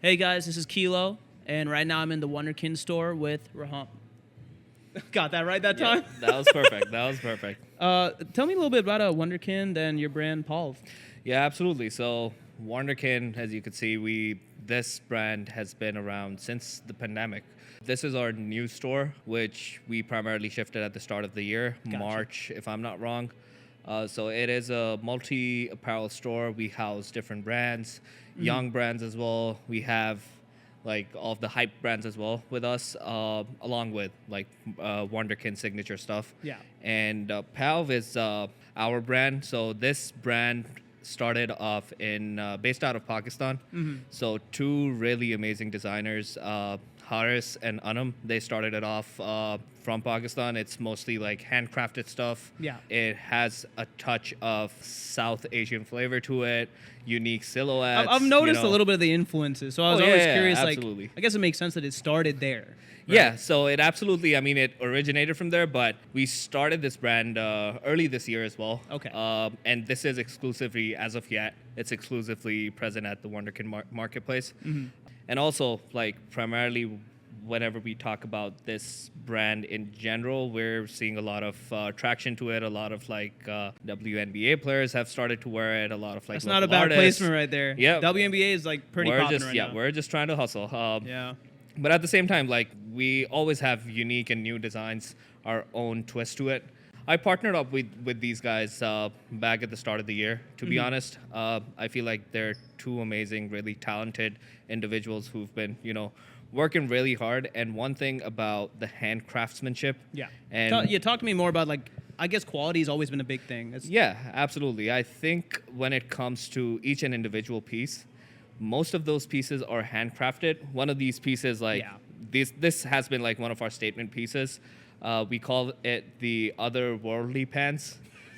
Hey guys, this is Kilo, and right now I'm in the Wonderkin store with Raham. Got that right that time? That was perfect. That was perfect. Tell me a little bit about Wonderkin and your brand, Paul. Yeah, absolutely. So Wonderkin, as you can see, this brand has been around since the pandemic. This is our new store, which we primarily shifted at the start of the year, Gotcha. March, if I'm not wrong. So it is a multi-apparel store. We house different brands, young brands as well. We have like all of the hype brands as well with us, along with like Wonderkin signature stuff. Yeah. And Palv is our brand. So this brand started off based out of Pakistan. So two really amazing designers, H.A.G.S and Anam, they started it off from Pakistan. It's mostly like handcrafted stuff. Yeah. It has a touch of South Asian flavor to it, unique silhouettes. I've noticed a little bit of the influences, so I was always curious. Absolutely. Like, I guess it makes sense that it started there. Right? Yeah, so it absolutely, I mean, it originated from there, but we started this brand early this year as well. Okay. And this is exclusively, as of yet, it's exclusively present at the Wonderkin marketplace. And also, like, primarily, whenever we talk about this brand in general, we're seeing a lot of traction to it. A lot of, like, WNBA players have started to wear it. A lot of, like, That's not a bad artists. placement right there. Yeah. WNBA is, like, pretty popular right now. We're just trying to hustle. Yeah. But at the same time, like, we always have unique and new designs, our own twist to it. I partnered up with these guys back at the start of the year, to be honest. I feel like they're two amazing, really talented individuals who've been, working really hard. And one thing about the hand craftsmanship. Yeah. And Talk to me more about, like, I guess quality has always been a big thing. yeah, absolutely. I think when it comes to each and individual piece, most of those pieces are handcrafted. One of these pieces, like, this has been like one of our statement pieces. We call it the otherworldly pants.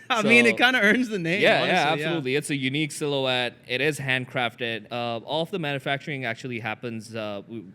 I mean, it kind of earns the name. Yeah, honestly, absolutely. It's a unique silhouette. It is handcrafted. All of the manufacturing actually happens.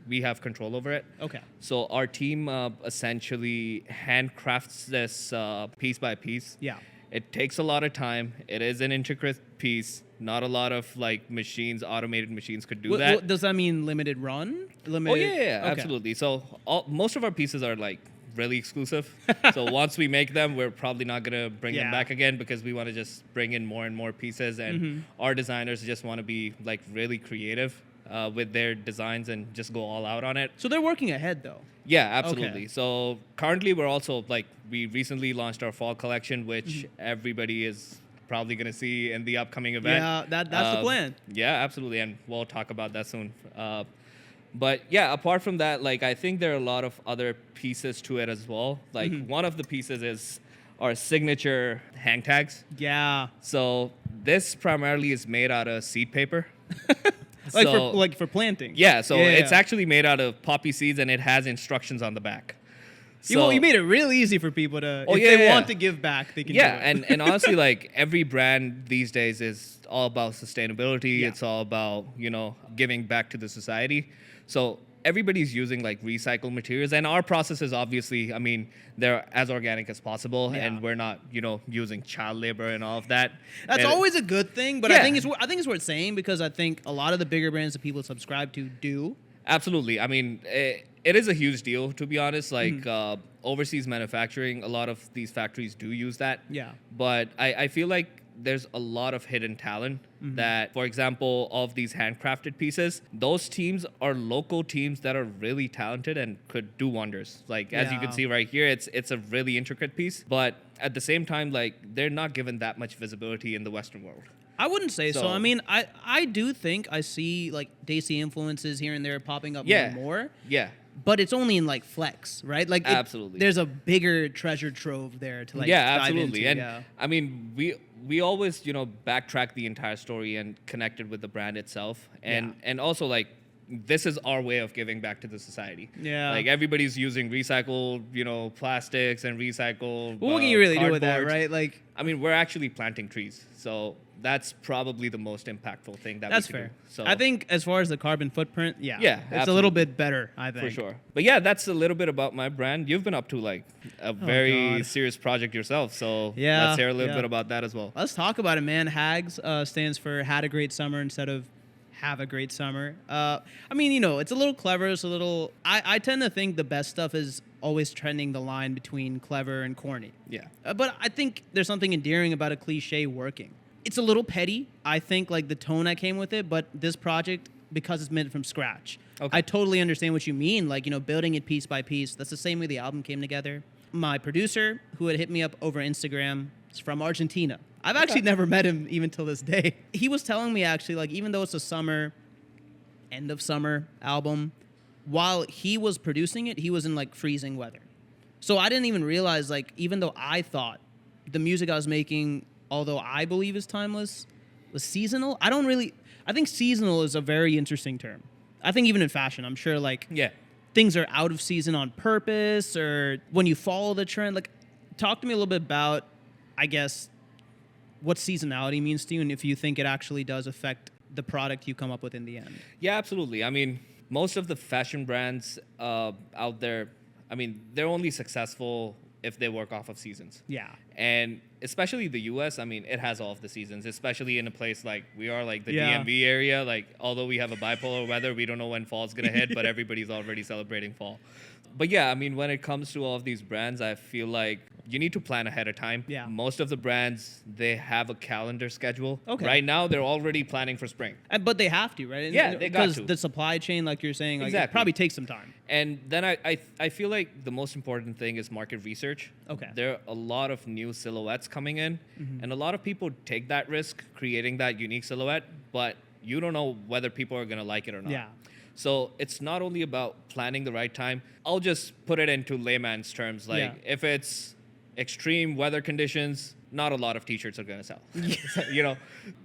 We have control over it. Okay. So our team essentially handcrafts this piece by piece. Yeah. It takes a lot of time. It is an intricate piece. Not a lot of like machines, automated machines could do that. Does that mean limited run? Oh yeah, Okay. absolutely. So most of our pieces are like really exclusive. So once we make them, we're probably not gonna bring them back again because we want to just bring in more and more pieces, and our designers just want to be like really creative with their designs and just go all out on it. So they're working ahead though. Yeah, absolutely. Okay. So currently we're also like, we recently launched our fall collection, which everybody is probably going to see in the upcoming event. Yeah, that's the plan. Yeah, absolutely. And we'll talk about that soon. But yeah, apart from that, like, I think there are a lot of other pieces to it as well. Like one of the pieces is our signature hang tags. Yeah. So this primarily is made out of seed paper. For planting. Yeah, so it's actually made out of poppy seeds, and it has instructions on the back. So, you made it real easy for people to, if they want to give back, they can do it. and honestly, like, every brand these days is all about sustainability. Yeah. It's all about, giving back to the society. So everybody's using like recycled materials, and our process is obviously, I mean, they're as organic as possible, and we're not, using child labor and all of that. That's and always a good thing, but I think it's worth saying because I think a lot of the bigger brands that people subscribe to do. Absolutely. I mean, it is a huge deal, to be honest. Like, overseas manufacturing, a lot of these factories do use that. Yeah. But I feel like there's a lot of hidden talent that, for example, of these handcrafted pieces, those teams are local teams that are really talented and could do wonders. Like, as you can see right here, it's a really intricate piece. But at the same time, like, they're not given that much visibility in the Western world. I wouldn't say so. I mean, I do think I see like Desi influences here and there popping up more and more. Yeah. But it's only in like flex, right? Like Absolutely. There's a bigger treasure trove there to like Yeah, dive absolutely. into. And I mean, we always, backtrack the entire story and connect it with the brand itself. And also, like, this is our way of giving back to the society. Yeah. Like, everybody's using recycled, plastics and recycled Well, what can you really do with that, cardboard. right? Like, I mean, we're actually planting trees. So that's probably the most impactful thing that that's we can fair. do. So I think as far as the carbon footprint, Yeah, it's a absolutely. little bit better, I think. for sure. But yeah, that's a little bit about my brand. You've been up to like a very God. serious project yourself. So Yeah, let's hear a little yeah. bit about that as well. Let's talk about it, man. H.A.G.S stands for Had a Great Summer instead of have a great summer. I mean, it's a little clever. It's a little. I tend to think the best stuff is always trending the line between clever and corny. Yeah. But I think there's something endearing about a cliche working. It's a little petty, I think, like the tone that came with it. But this project, because it's made from scratch, Okay. I totally understand what you mean. Like, building it piece by piece. That's the same way the album came together. My producer, who had hit me up over Instagram, is from Argentina. I've actually never met him even till this day. He was telling me, actually, like, even though it's a summer, end of summer album, while he was producing it, he was in like freezing weather. So I didn't even realize, like, even though I thought the music I was making, although I believe is timeless, was seasonal. I think seasonal is a very interesting term. I think even in fashion, I'm sure, like, Yeah. things are out of season on purpose, or when you follow the trend. Like, talk to me a little bit about, I guess, what seasonality means to you, and if you think it actually does affect the product you come up with in the end. Yeah, absolutely. I mean, most of the fashion brands out there, I mean, they're only successful if they work off of seasons. Yeah. And especially the US, I mean, it has all of the seasons, especially in a place like we are, like the Yeah. DMV area. Like, although we have a bipolar weather, we don't know when fall's going to hit, but everybody's already celebrating fall. But yeah, I mean, when it comes to all of these brands, I feel like you need to plan ahead of time. Yeah. Most of the brands, they have a calendar schedule. Okay. Right now, they're already planning for spring. But they have to, right? Yeah, they got to. Because the supply chain, like you're saying, like, it Exactly. probably takes some time. And then I feel like the most important thing is market research. Okay. There are a lot of new silhouettes coming in, and a lot of people take that risk creating that unique silhouette, but you don't know whether people are going to like it or not. Yeah. So it's not only about planning the right time. I'll just put it into layman's terms. Like, Yeah. if it's extreme weather conditions, not a lot of t-shirts are going to sell.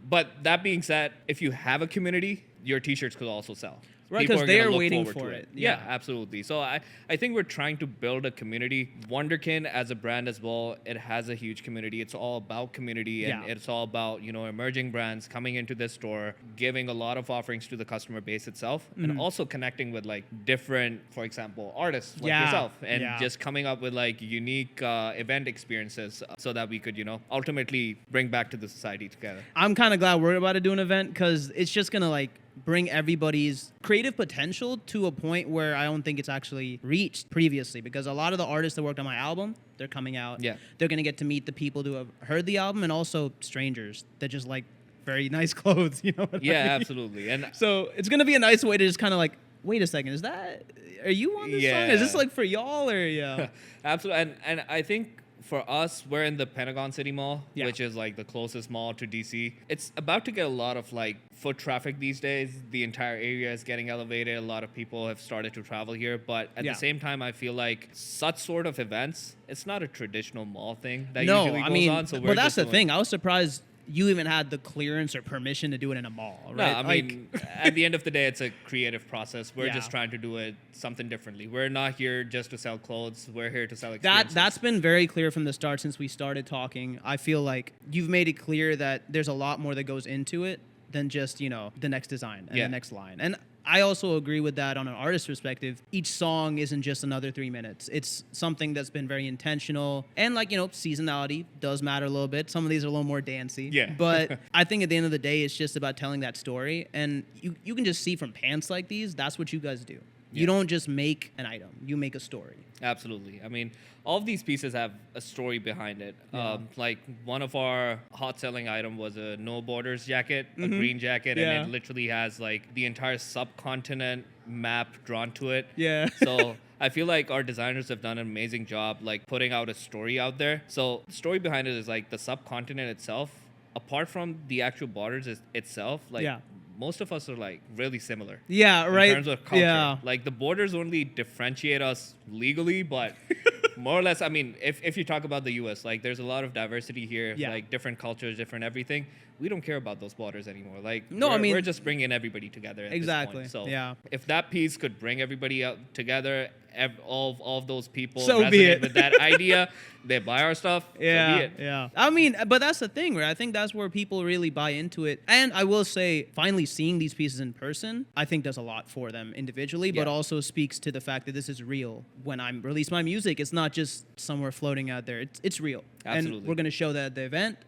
But that being said, if you have a community, your t-shirts could also sell. Right, People 'cause are they gonna are look waiting forward for to it. Yeah, Yeah. absolutely. So I think we're trying to build a community. Wonderkin as a brand as well, it has a huge community. It's all about community, and Yeah. it's all about, emerging brands coming into this store, giving a lot of offerings to the customer base itself, and also connecting with like different, for example, artists like Yeah. yourself, and Yeah. just coming up with like unique event experiences so that we could, ultimately bring back to the society together. I'm kind of glad we're about to do an event, because it's just going to, like, bring everybody's creative potential to a point where I don't think it's actually reached previously, because a lot of the artists that worked on my album, they're coming out. Yeah. They're going to get to meet the people who have heard the album, and also strangers that just like very nice clothes, you know what I Yeah, mean? absolutely. And So it's going to be a nice way to just kind of like, wait a second, are you on this song? Is this Yeah. like for y'all, or yeah? Absolutely, and I think for us, we're in the Pentagon City Mall, Yeah. which is like the closest mall to DC. It's about to get a lot of like foot traffic these days. The entire area is getting elevated. A lot of people have started to travel here, but at Yeah. the same time, I feel like such sort of events, it's not a traditional mall thing that No, usually I goes mean, on. So but that's the thing. I was surprised you even had the clearance or permission to do it in a mall, No, right? I mean, at the end of the day, it's a creative process. We're Yeah. just trying to do it something differently. We're not here just to sell clothes. We're here to sell experiences. that's been very clear from the start since we started talking. I feel like you've made it clear that there's a lot more that goes into it than just, the next design and Yeah. the next line. And I also agree with that on an artist perspective. Each song isn't just another 3 minutes. It's something that's been very intentional. And like, seasonality does matter a little bit. Some of these are a little more dancey. Yeah. But I think at the end of the day, it's just about telling that story. And you can just see from pants like these, that's what you guys do. You Yeah. don't just make an item. You make a story. Absolutely. I mean, all of these pieces have a story behind it. Yeah. Like one of our hot selling item was a No Borders jacket, a green jacket, Yeah. and it literally has like the entire subcontinent map drawn to it. Yeah. So I feel like our designers have done an amazing job like putting out a story out there. So the story behind it is like the subcontinent itself, apart from the actual borders itself, like Yeah. most of us are like really similar. Yeah, right. In terms of culture. Yeah. Like the borders only differentiate us legally, but more or less, I mean, if you talk about the US, like there's a lot of diversity here, Yeah. like different cultures, different everything. We don't care about those borders anymore. Like, No, I mean- we're just bringing everybody together. At Exactly, This point. So yeah. if that piece could bring everybody out together, all of those people So resonate be it. with that idea, they buy our stuff. So be it. Yeah. I mean, but that's the thing, right? I think that's where people really buy into it. And I will say, finally seeing these pieces in person, I think does a lot for them individually, but Yeah. also speaks to the fact that this is real. When I release my music, it's not just somewhere floating out there. It's real. And Absolutely. we're going to show that at the event.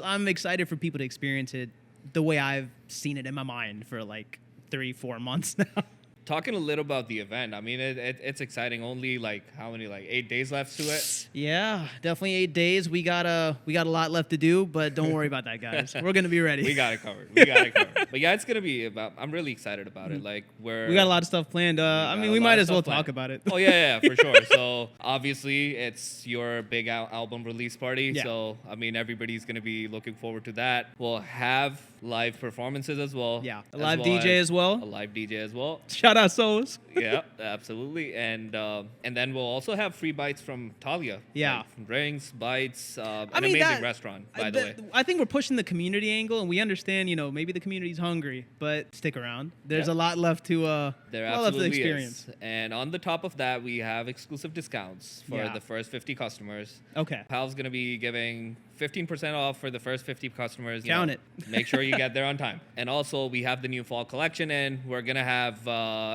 I'm excited for people to experience it the way I've seen it in my mind for like 3-4 months now. Talking a little about the event, I mean, it's exciting. Only like how many, like 8 days left to it? Yeah, definitely 8 days. We got a lot left to do, but don't worry about that, guys. We're gonna be ready. We got it covered. We got it covered. But yeah, it's gonna be about. I'm really excited about it. Like We got a lot of stuff planned. I mean, we might as well talk about it. Oh yeah, for sure. So obviously, it's your big album release party. Yeah. So I mean, everybody's gonna be looking forward to that. We'll have live performances as well. Yeah, a live DJ as well. A live DJ as well. Shout out Souls. Yeah, absolutely. And then we'll also have free bites from Talia. Yeah. Like drinks, bites, an I mean, amazing restaurant, by the way. I think we're pushing the community angle, and we understand, maybe the community's hungry, but stick around. There's a lot left to There a lot left to absolutely experience. is. And on the top of that, we have exclusive discounts for the first 50 customers. Okay. Pal's going to be giving 15% off for the first 50 customers. Count it. Make sure you get there on time. And also, we have the new fall collection in. We're going to have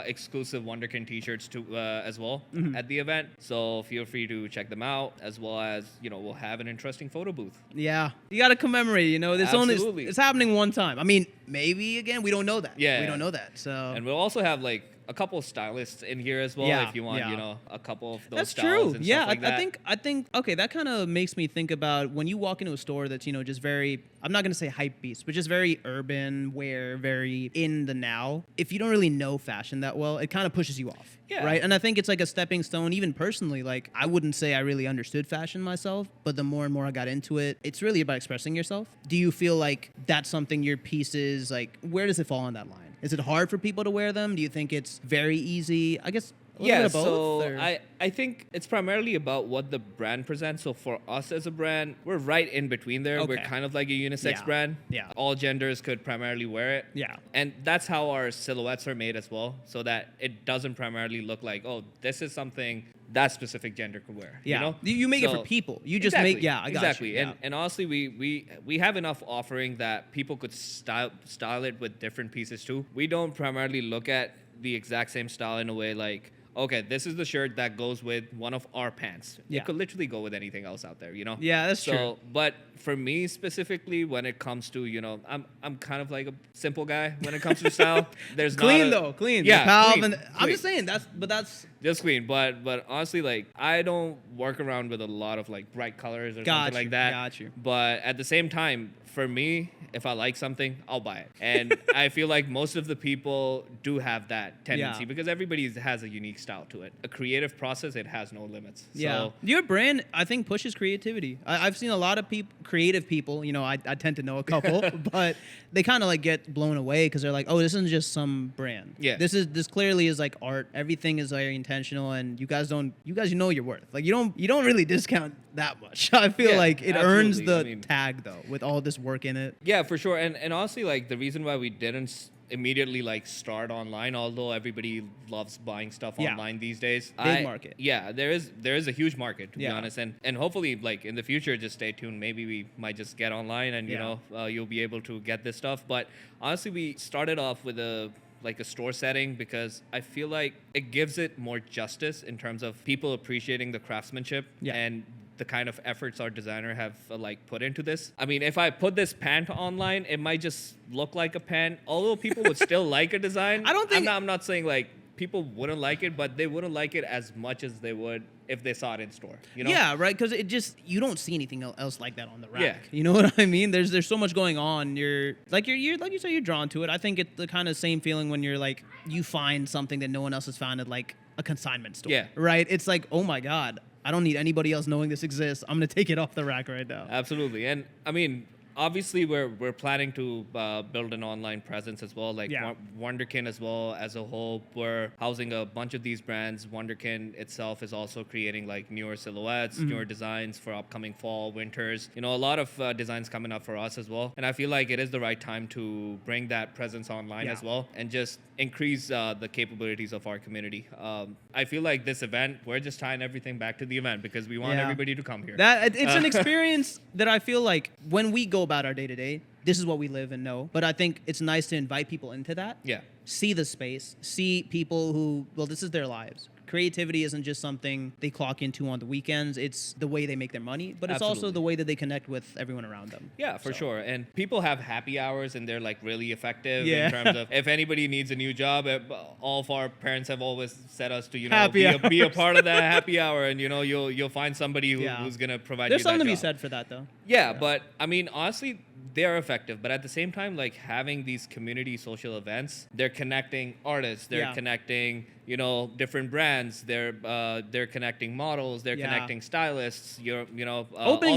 exclusive Wonderkin t-shirts as well at the event. So feel free to check them out, as well as, we'll have an interesting photo booth. Yeah, you got to commemorate. This Absolutely. it's happening one time. I mean, maybe again. We don't know that. Yeah. We don't know that. So. And we'll also have like a couple of stylists in here as well, Yeah, if you want, yeah. a couple of those That's styles true. and Yeah, stuff like that. I think. Okay, that kind of makes me think about when you walk into a store that's just very. I'm not gonna say hype beast, but just very urban, wear, very in the now. If you don't really know fashion that well, it kind of pushes you off. Yeah. Right. And I think it's like a stepping stone. Even personally, like I wouldn't say I really understood fashion myself, but the more and more I got into it, it's really about expressing yourself. Do you feel like that's something your pieces like? Where does it fall on that line? Is it hard for people to wear them? Do you think it's very easy? I guess. A little bit of both, so or? I think it's primarily about what the brand presents. So for us as a brand, we're right in between there. We're Okay. kind of like a unisex Yeah. brand. Yeah. All genders could primarily wear it. Yeah. And that's how our silhouettes are made as well, so that it doesn't primarily look like, oh, this is something that specific gender could wear. Yeah, You know? make it So- for people. You just Exactly, make. Yeah, I got exactly. you. Yeah. And honestly, we have enough offering that people could style it with different pieces too. We don't primarily look at the exact same style in a way like, okay, this is the shirt that goes with one of our pants. Yeah. It could literally go with anything else out there, Yeah, that's true. But for me specifically, when it comes to, I'm kind of like a simple guy when it comes to style. There's Clean not though, clean. Yeah, The Palv clean, and I'm clean. just saying that's Just clean, but honestly, like I don't work around with a lot of like bright colors or Got something you, like that. got you. But at the same time, for me, if I like something, I'll buy it. And I feel like most of the people do have that tendency Yeah. because everybody has a unique style to it. A creative process, it has no limits. yeah. So, Your brand, I think, pushes creativity. I've seen a lot of creative people. I tend to know a couple, but they kind of like get blown away because they're like, oh, this isn't just some brand. Yeah. This clearly is like art. Everything is very intentional, and you guys know your worth. Like you don't really discount that much. I feel Yeah, like it earns the absolutely. I mean- tag though with all this work in it. yeah, for sure. And honestly, like the reason why we didn't immediately like start online, although everybody loves buying stuff Yeah. online these days. Big market. Yeah, there is a huge market to be Yeah. honest, and hopefully like in the future, just stay tuned. Maybe we might just get online and you'll be able to get this stuff. But honestly, we started off with a store setting because I feel like it gives it more justice in terms of people appreciating the craftsmanship Yeah. and the kind of efforts our designer have put into this. I mean, if I put this pant online, it might just look like a pant, although people would still like a design. I don't think- I'm not saying like people wouldn't like it, but they wouldn't like it as much as they would if they saw it in store. Yeah, right. Because you don't see anything else like that on the rack. Yeah. You know what I mean? There's so much going on. You're like you said, you're drawn to it. I think it's the kind of same feeling when you're like you find something that no one else has found at like a consignment store. Yeah. Right. It's like, oh my god, I don't need anybody else knowing this exists. I'm gonna take it off the rack right now. Absolutely. And I mean, obviously we're planning to build an online presence as well, like Yeah. Wonderkin as well as a whole. We're housing a bunch of these brands. Wonderkin itself is also creating like newer silhouettes, newer designs for upcoming fall, winters. A lot of designs coming up for us as well. And I feel like it is the right time to bring that presence online Yeah. as well and just increase the capabilities of our community. I feel like this event, we're just tying everything back to the event because we want Yeah. everybody to come here. It's an experience that I feel like when we go about our day to day, this is what we live and know. But I think it's nice to invite people into that. Yeah. See the space, see people who, well, this is their lives. creativity isn't just something they clock into on the weekends. It's the way they make their money, but it's also Absolutely. the way that they connect with everyone around them. Yeah, for So- sure. And people have happy hours, and they're like really effective Yeah. in terms of if anybody needs a new job. All of our parents have always set us to Happy be a hours. part of that happy hour, and you'll find somebody Yeah. who's gonna provide There's you something that to be job. said for that, though. Yeah, but I mean, honestly, they are effective. But at the same time, like having these community social events, they're connecting artists, they're Yeah. connecting, different brands, they're connecting models, they're Yeah. connecting stylists, Opening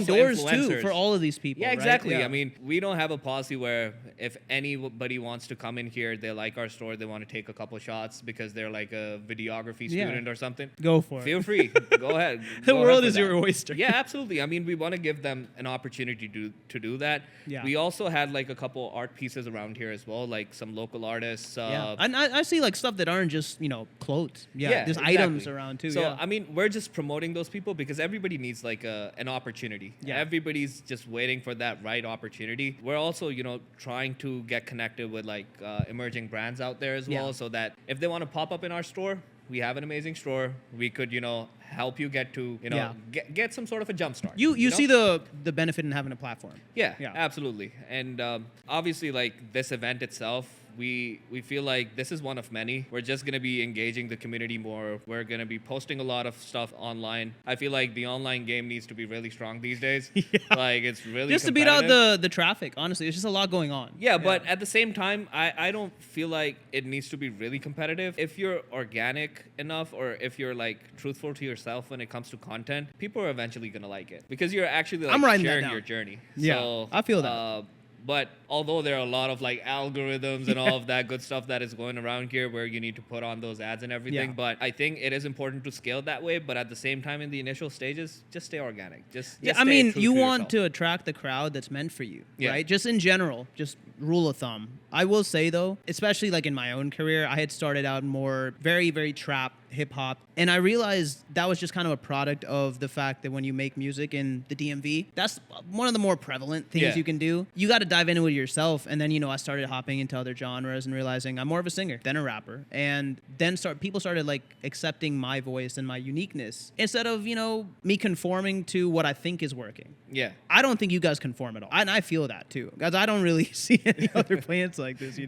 also doors, too, influencers. for all of these people. Yeah, right? exactly. Yeah. I mean, we don't have a policy where if anybody wants to come in here, they like our store, they want to take a couple shots because they're like a videography Yeah. student or something. Go for it. Feel free. Go ahead. The Go ahead world for is that. your oyster. Yeah, absolutely. I mean, we want to give them an opportunity to do that. Yeah. We also had like a couple art pieces around here as well, like some local artists. Yeah, and I see like stuff that aren't just clothes. Yeah, there's exactly. items around too. So yeah. I mean, we're just promoting those people because everybody needs like an opportunity. Yeah. Everybody's just waiting for that right opportunity. We're also trying to get connected with like emerging brands out there as well, Yeah. so that if they want to pop up in our store, we have an amazing store. We could help you get to Yeah. get some sort of a jump start. You know? see the benefit in having a platform. Yeah, Yeah. absolutely. And obviously, like this event itself, we feel like this is one of many. We're just going to be engaging the community more. We're going to be posting a lot of stuff online. I feel like the online game needs to be really strong these days. Yeah. Like it's really Just to beat out competitive. the traffic. Honestly, there's just a lot going on. Yeah, but at the same time, I don't feel like it needs to be really competitive. If you're organic enough or if you're like truthful to yourself when it comes to content, people are eventually going to like it because you're actually like I'm writing that sharing down. your journey. Yeah, So, I feel that. But although there are a lot of like algorithms and all of that good stuff that is going around here where you need to put on those ads and everything, Yeah. but I think it is important to scale that way. But at the same time, in the initial stages, just stay organic. Just Yeah, I stay mean, true you to want yourself. to attract the crowd that's meant for you, Yeah. right? Just in general, just rule of thumb. I will say though, especially like in my own career, I had started out more very, very trap hip hop, and I realized that was just kind of a product of the fact that when you make music in the DMV, that's one of the more prevalent things Yeah. you can do. You got to dive into it yourself, and then I started hopping into other genres and realizing I'm more of a singer than a rapper, and then people started like accepting my voice and my uniqueness instead of me conforming to what I think is working. Yeah. I don't think you guys conform at all. And I feel that too. Guys, I don't really see any other plans like this,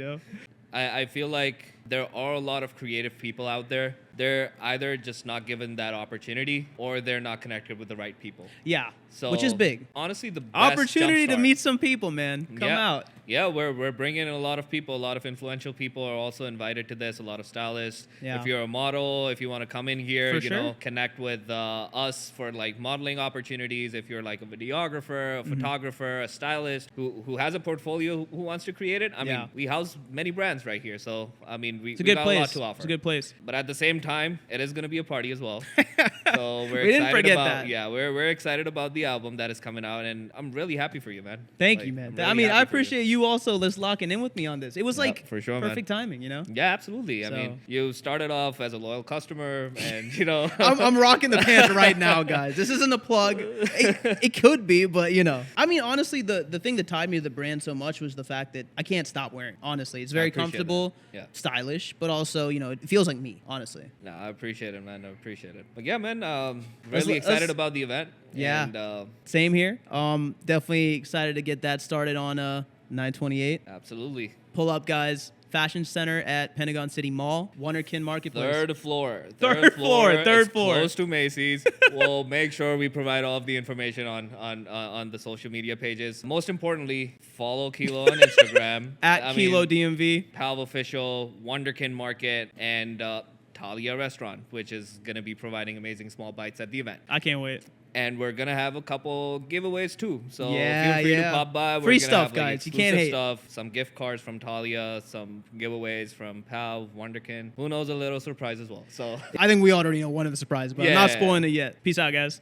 I feel like there are a lot of creative people out there. They're either just not given that opportunity or they're not connected with the right people. Yeah. So which is big. Honestly, the best Opportunity to jumpstart- meet some people, man. Come out. Yeah, we're bringing in a lot of people. A lot of influential people are also invited to this. A lot of stylists. Yeah. If you're a model, if you want to come in here, For sure. connect with us for like modeling opportunities. If you're like a videographer, a Mm-hmm. photographer, a stylist who has a portfolio who wants to create it. I Yeah. mean, we house many brands right here. So I mean, we It's a good got place. a lot to offer. It's a good place. But at the same time, it is going to be a party as well. So we're We didn't excited forget about that. yeah, we're excited about the album that is coming out, and I'm really happy for you, man. Thank Like, you, man. I'm really I mean, I happy for you. appreciate you also just locking in with me on this. It was Yeah, like for sure, man. perfect timing, Yeah, absolutely. I So- mean, you started off as a loyal customer, and I'm rocking the pants right now, guys. This isn't a plug. It could be, but I mean, honestly, the thing that tied me to the brand so much was the fact that I can't stop wearing. Honestly, it's very appreciate comfortable, that. Yeah. stylish, but also it feels like me. Honestly. No, I appreciate it, man. I appreciate it. But yeah, man, Let's- really excited let's- about the event. Yeah. And Same here. Definitely excited to get that started on 9/28. absolutely. Pull up, guys. Fashion Center at Pentagon City Mall, Wonderkin Marketplace. Third floor. Third floor. It's Third floor. Close to Macy's. We'll make sure we provide all of the information on the social media pages. Most importantly, follow Kilo on Instagram At Kilo DMV. Palv Official, Wonderkin Market, and Talia Restaurant, which is going to be providing amazing small bites at the event. I can't wait. And we're going to have a couple giveaways too. So Yeah, feel free yeah. to pop by. We're Free gonna stuff, have, like, guys. You can't exclusive hate. stuff, some gift cards from Talia, some giveaways from Palv, Wonderkin. Who knows, a little surprise as well. So I think we already know one of the surprises, but I'm not Yeah. spoiling it yet. Peace out, guys.